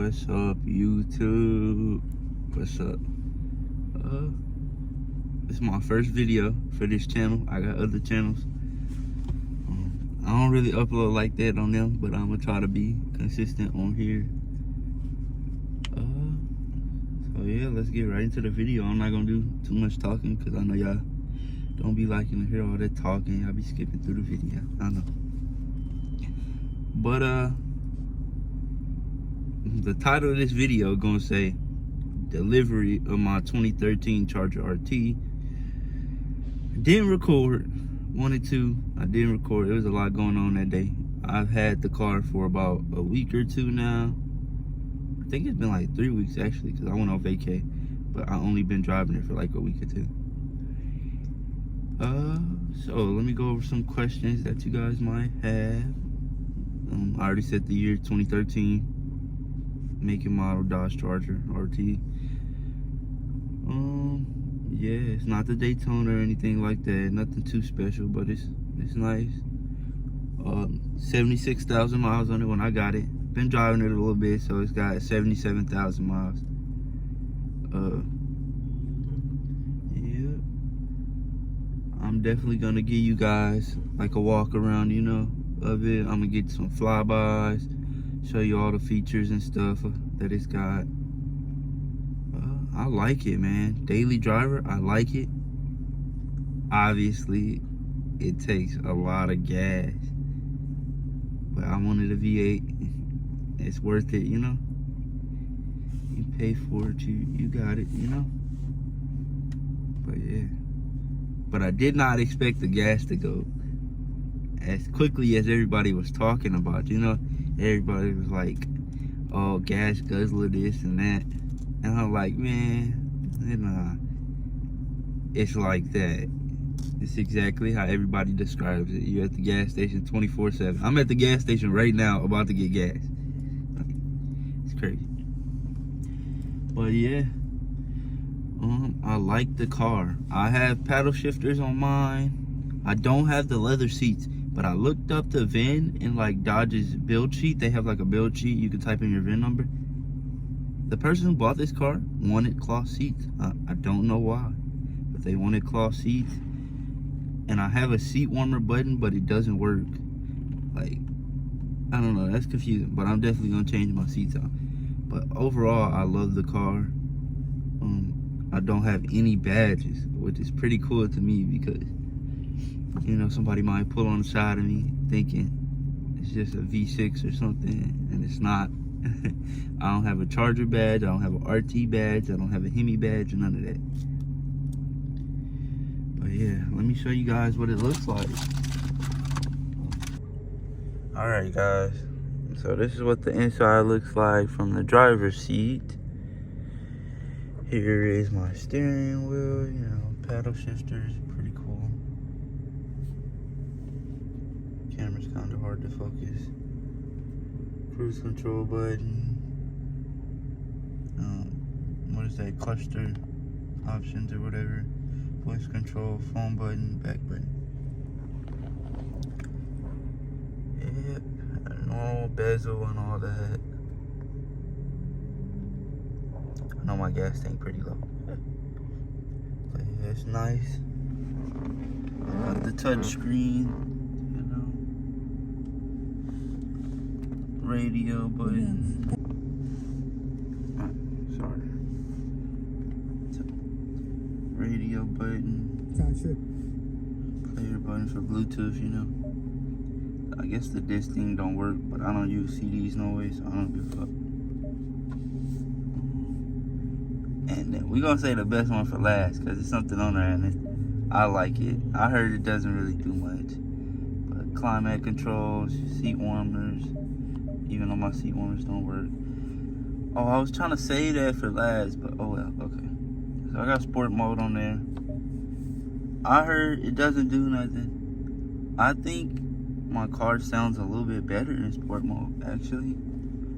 What's up, YouTube? What's up? This is my first video for this channel. I got other channels. I don't really upload like that on them, but I'm gonna try to be consistent on here. So yeah, let's get right into the video. I'm not gonna do too much talking because I know y'all don't be liking to hear all that talking. Y'all be skipping through the video. I know. But the title of this video gonna say delivery of my 2013 Charger RT. Didn't record. Wanted to. I didn't record. There was a lot going on that day. I've had the car for about a week or two now. I think it's been like 3 weeks actually, because I went on vacay, but I only been driving it for like a week or two. So let me go over some questions that you guys might have. I already said the year 2013. Make and model Dodge Charger RT. Yeah, it's not the Daytona or anything like that. Nothing too special, but it's nice. 76,000 miles on it when I got it. Been driving it a little bit, so it's got 77,000 miles. Yeah, I'm definitely gonna give you guys like a walk around, you know, of it. I'm gonna get some flybys, show you all the features and stuff that it's got. I like it, man. Daily driver, I like it. Obviously, it takes a lot of gas, but I wanted a V8. It's worth it, you know. You pay for it, you got it, you know. But yeah, but I did not expect the gas to go as quickly as everybody was talking about, you know. Everybody was like, oh, gas guzzler this and that. And I'm like, man, nah, it's like that. It's exactly how everybody describes it. You're at the gas station 24/7. I'm at the gas station right now about to get gas. It's crazy. But yeah, I like the car. I have paddle shifters on mine. I don't have the leather seats, but I looked up the VIN in like Dodge's build sheet. They have like a build sheet. You can type in your VIN number. The person who bought this car wanted cloth seats. I don't know why, but they wanted cloth seats. And I have a seat warmer button, but it doesn't work. Like, I don't know, that's confusing, but I'm definitely gonna change my seats out. But overall, I love the car. I don't have any badges, which is pretty cool to me because, you know, somebody might pull on the side of me thinking it's just a V6 or something, and it's not. I don't have a Charger badge, I don't have an RT badge, I don't have a Hemi badge, or none of that. But yeah, let me show you guys what it looks like. Alright guys, so this is what the inside looks like from the driver's seat. Here is my steering wheel, you know, paddle shifters, pretty cool. Camera's kind of hard to focus. Cruise control button. What is that? Cluster options or whatever. Voice control, phone button, back button. Yep, normal bezel and all that. I know my gas tank pretty low. But yeah, it's nice. Got the touch screen, you know. Radio button. Sorry. Radio button. Player button for Bluetooth, you know. I guess the disc thing don't work, but I don't use CDs no way, so I don't give a fuck. And then we're gonna say the best one for last, because it's something on there and I like it. I heard it doesn't really do much. But climate controls, seat warmers, even though my seat warmers don't work. Oh, I was trying to say that for last, but oh well, okay. So I got sport mode on there. I heard it doesn't do nothing. I think my car sounds a little bit better in sport mode, actually.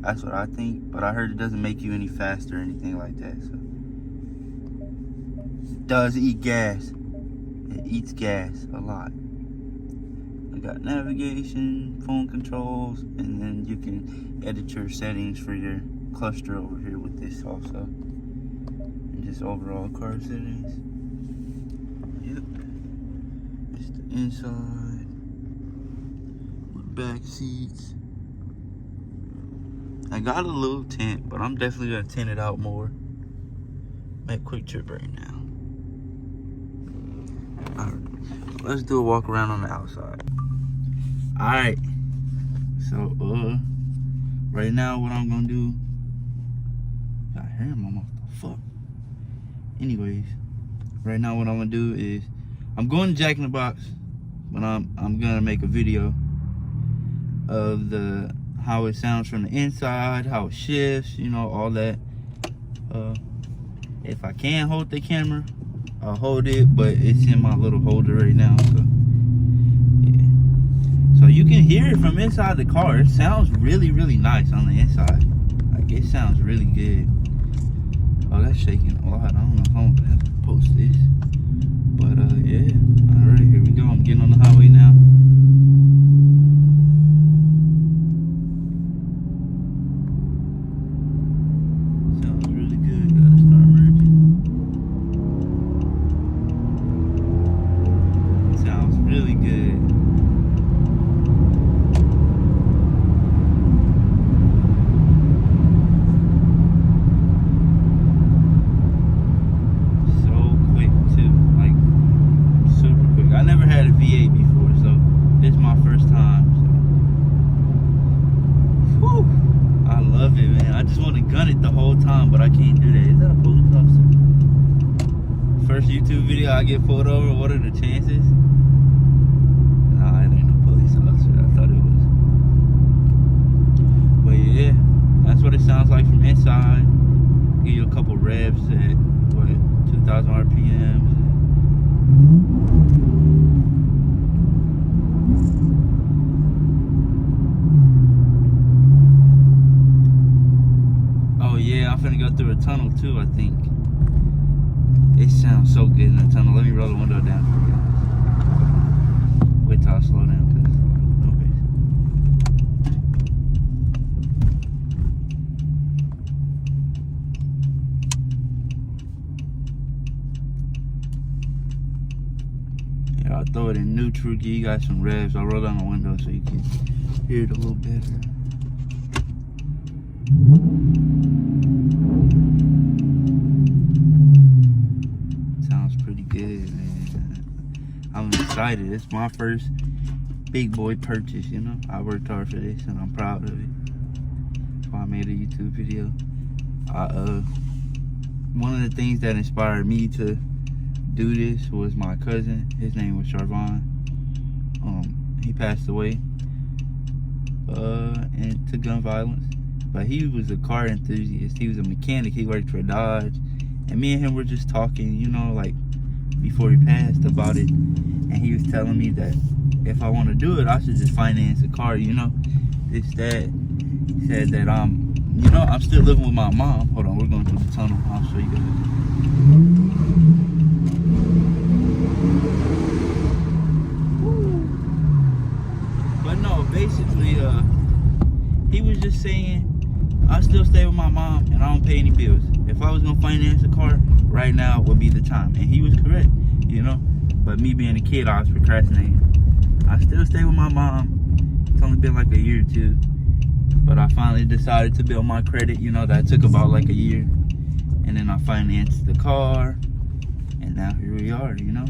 That's what I think, but I heard it doesn't make you any faster or anything like that, so. It does eat gas. It eats gas a lot. I got navigation, phone controls, and then you can edit your settings for your cluster over here with this also. And just overall car settings. Yep. It's the inside. With back seats. I got a little tint, but I'm definitely gonna tint it out more. Make a quick trip right now. Alright, let's do a walk around on the outside. Alright, so right now what I'm gonna do, got hair in my mouth, the fuck. Anyways, right now what I'm gonna do is, I'm going to Jack in the Box, but I'm gonna make a video of how it sounds from the inside, how it shifts, you know, all that. If I can hold the camera, I'll hold it, but it's in my little holder right now, so yeah. So you can hear it from inside the car. It sounds really, really nice on the inside. Like, it sounds really good. Oh, that's shaking a lot. I don't know if I'm gonna have to post this, but yeah. All right, here we go. I'm getting on the highway now. But I can't do that. Is that a police officer? First YouTube video I get pulled over, what are the chances? Nah, it ain't no police officer. I thought it was. But yeah, that's what it sounds like from inside. Give you a couple revs at, what, 2,000 RPMs. Yeah, I'm finna go through a tunnel too, I think. It sounds so good in the tunnel. Let me roll the window down for you guys. Wait till I slow down, because no yeah, I'll throw it in neutral, give you guys some revs. I'll roll down the window so you can hear it a little better. I'm excited. It's my first big boy purchase, you know. I worked hard for this and I'm proud of it. That's why I made a YouTube video. One of the things that inspired me to do this was my cousin. His name was Charvon. He passed away to gun violence. But he was a car enthusiast. He was a mechanic. He worked for Dodge. And me and him were just talking, you know, like before he passed about it. And he was telling me that if I want to do it, I should just finance a car, you know. It's that. He said that you know, I'm still living with my mom. Hold on, we're going through the tunnel. I'll show you guys. But no, basically, he was just saying, I still stay with my mom and I don't pay any bills. If I was gonna finance a car, right now would be the time. And he was correct, you know. But me being a kid, I was procrastinating. I still stay with my mom. It's only been like a year or two. But I finally decided to build my credit, you know. That took about like a year. And then I financed the car. And now here we are, you know.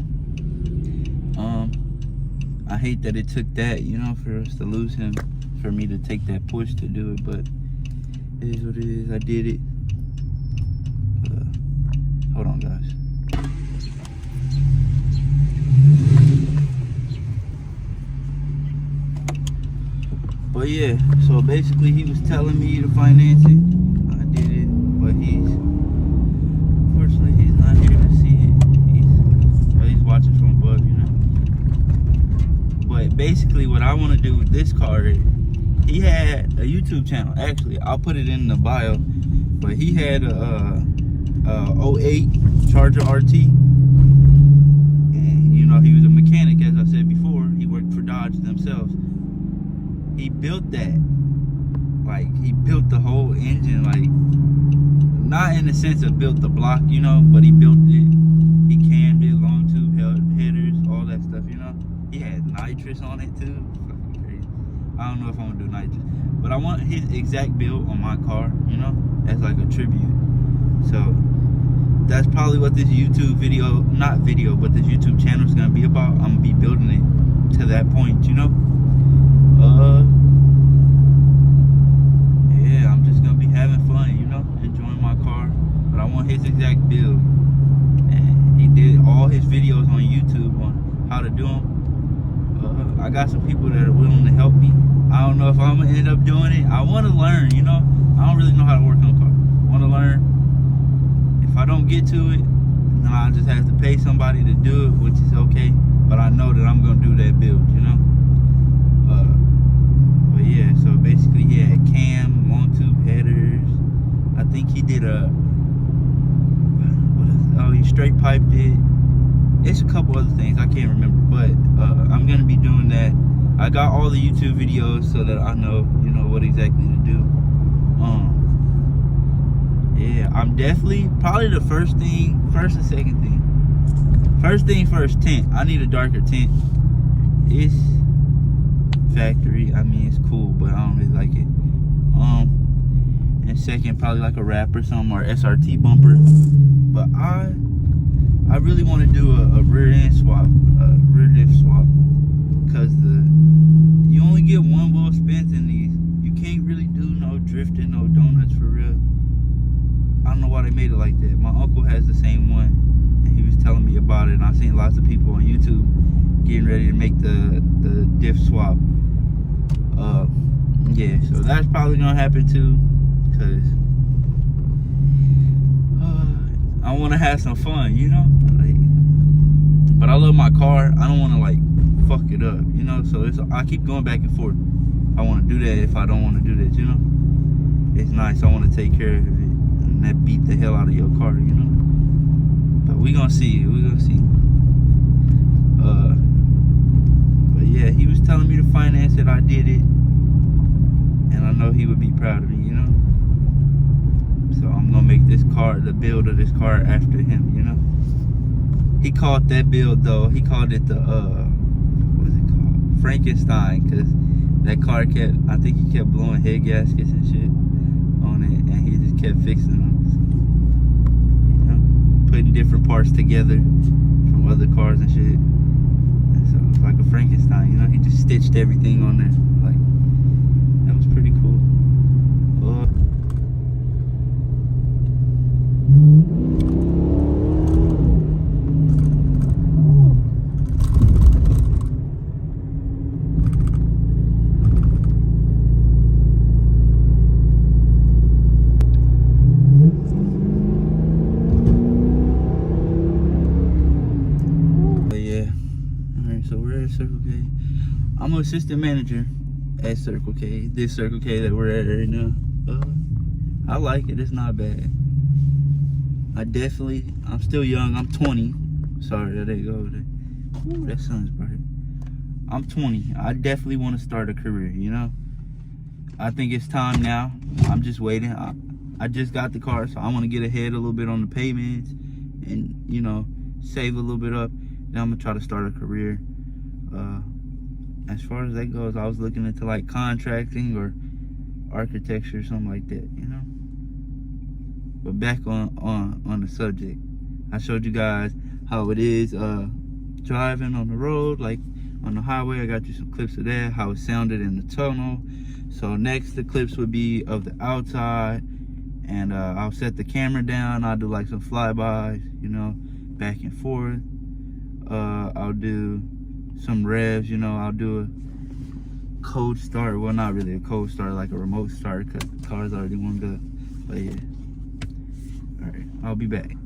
I hate that it took that, you know, for us to lose him. For me to take that push to do it, but it is what it is. I did it. Hold on, guys. But yeah, so basically he was telling me to finance it. I did it, but unfortunately he's not here to see it. He's watching from above, you know. But basically what I want to do with this car is, he had a YouTube channel. Actually, I'll put it in the bio. But he had a 08 Charger RT. And, you know, he was a mechanic, as I said before. He worked for Dodge themselves. He built that Like, he built the whole engine, like, not in the sense of built the block, you know, but he built it. He cammed it, long tube headers, all that stuff, you know. He had nitrous on it too. Fucking crazy. I don't know if I'm gonna do nitrous, but I want his exact build on my car, you know, as like a tribute. So that's probably what this YouTube video, not video, but this YouTube channel is gonna be about. I'm gonna be building it to that point, you know. Yeah, I'm just gonna be having fun, you know, enjoying my car. But I want his exact build, and he did all his videos on YouTube on how to do them. I got some people that are willing to help me. I don't know if I'm gonna end up doing it. I want to learn, you know. I don't really know how to work on a car. I want to learn. If I don't get to it, then I'll just have to pay somebody to do it, which is okay. But I know that I'm gonna do that build, you know. But yeah, so basically he had cam, long tube headers. I think he did he straight piped it. It's a couple other things I can't remember, but I'm gonna be doing that. I got all the YouTube videos so that I know, you know, what exactly to do. Yeah, I'm definitely probably the first and second thing. First thing first, tint. I need a darker tint. It's factory. I mean, it's cool, but I don't really like it. And second, probably like a wrap or something, or SRT bumper. But I really want to do a rear end swap, rear diff swap, because you only get one wheel spins in these. You can't really do no drifting, no donuts for real. I don't know why they made it like that. My uncle has the same one, and he was telling me about it. And I've seen lots of people on YouTube getting ready to make the diff swap. Yeah, so that's probably gonna happen too, cause I want to have some fun, you know. Like, but I love my car. I don't want to like fuck it up, you know. So I keep going back and forth. I want to do that. If I don't want to do that, you know, it's nice. I want to take care of it, and that beat the hell out of your car, you know. But we gonna see. We gonna see. But yeah, he was telling me to finance it. I did it, and I know he would be proud of me, you know. So I'm gonna make this car, the build of this car, after him, you know. He called that build though, he called it the what is it called? Frankenstein, because that car I think he kept blowing head gaskets and shit on it, and he just kept fixing them. You know, putting different parts together from other cars and shit. And so it's like a Frankenstein, you know. He just stitched everything on there. Like, that was pretty cool. Circle K. I'm an assistant manager at Circle K. This Circle K that we're at right now. I like it. It's not bad. I'm still young. I'm 20. Sorry, there they go. Ooh, that sun's bright. I'm 20. I definitely want to start a career, you know. I think it's time now. I'm just waiting. I just got the car, so I want to get ahead a little bit on the payments and, you know, save a little bit up. Then I'm going to try to start a career. As far as that goes, I was looking into like contracting or architecture or something like that, you know. But back on the subject, I showed you guys how it is driving on the road, like on the highway. I got you some clips of that, how it sounded in the tunnel. So next, the clips would be of the outside, and I'll set the camera down. I'll do like some flybys, you know, back and forth. I'll do some revs, you know. I'll do a cold start. Well, not really a cold start, like a remote start, because the car's already warmed up. But yeah. All right, I'll be back.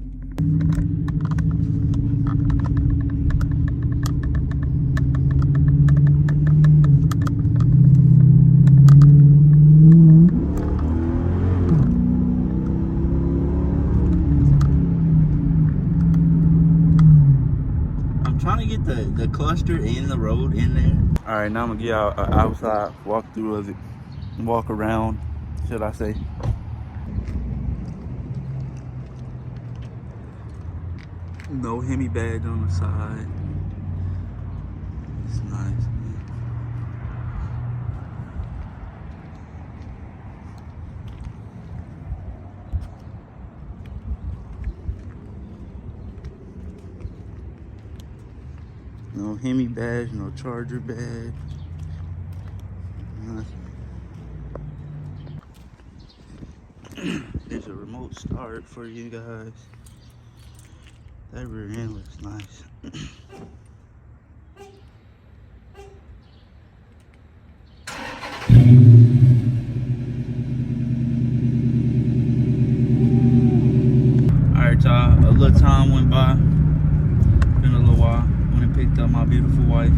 Trying to get the cluster in the road in there. All right, now I'm gonna get out outside walk through of it, walk around, should I say. No Hemi badge on the side. It's nice, man. No Hemi badge, no Charger badge. Nothing. There's a remote start for you guys. That rear end looks nice. Alright, y'all, a little time went by. Been a little while. Went and picked up my beautiful wife.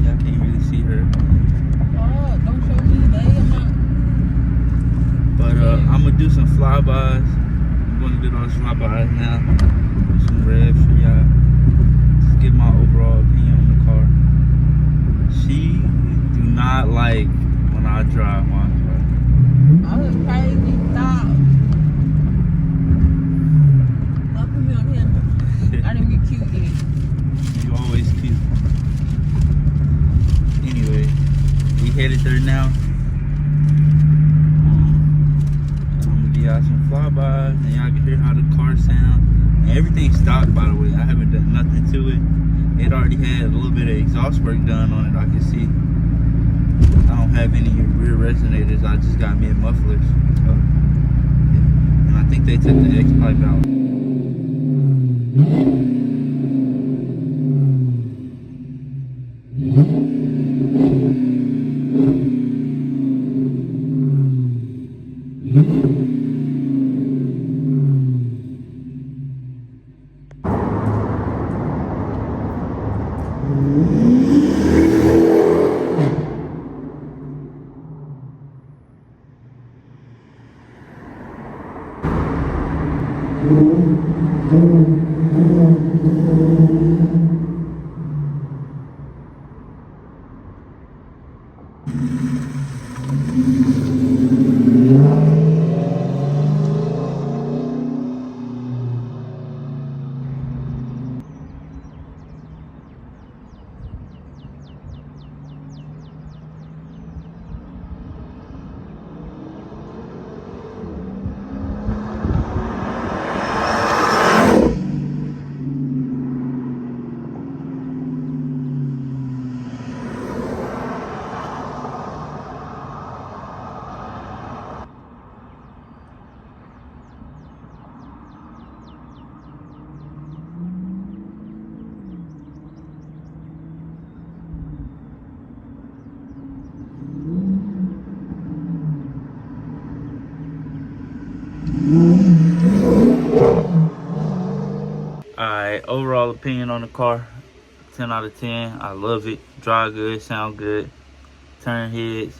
Y'all can't really see her. Oh, don't show me, babe. But I'm gonna do some flybys. I'm gonna do those flybys now. Do some revs for y'all. Just get my overall opinion on the car. She do not like when I drive my car. I was crazy. Stop. Stop putting me on him. I didn't get cute yet. You always cute. Anyway, we headed there now. Y'all some flybys and y'all can hear how the car sounds. And everything's stock, by the way. I haven't done nothing to it. It already had a little bit of exhaust work done on it, I can see. I don't have any rear resonators. I just got mid mufflers. So, yeah. And I think they took the X pipe out. Alright, overall opinion on the car, 10 out of 10. I love it. Drive good, sound good. Turn heads.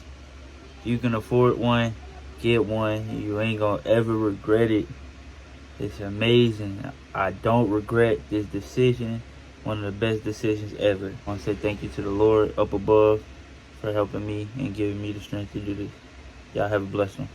If you can afford one, get one. You ain't gonna ever regret it. It's amazing. I don't regret this decision. One of the best decisions ever. I want to say thank you to the Lord up above for helping me and giving me the strength to do this. Y'all have a blessed one.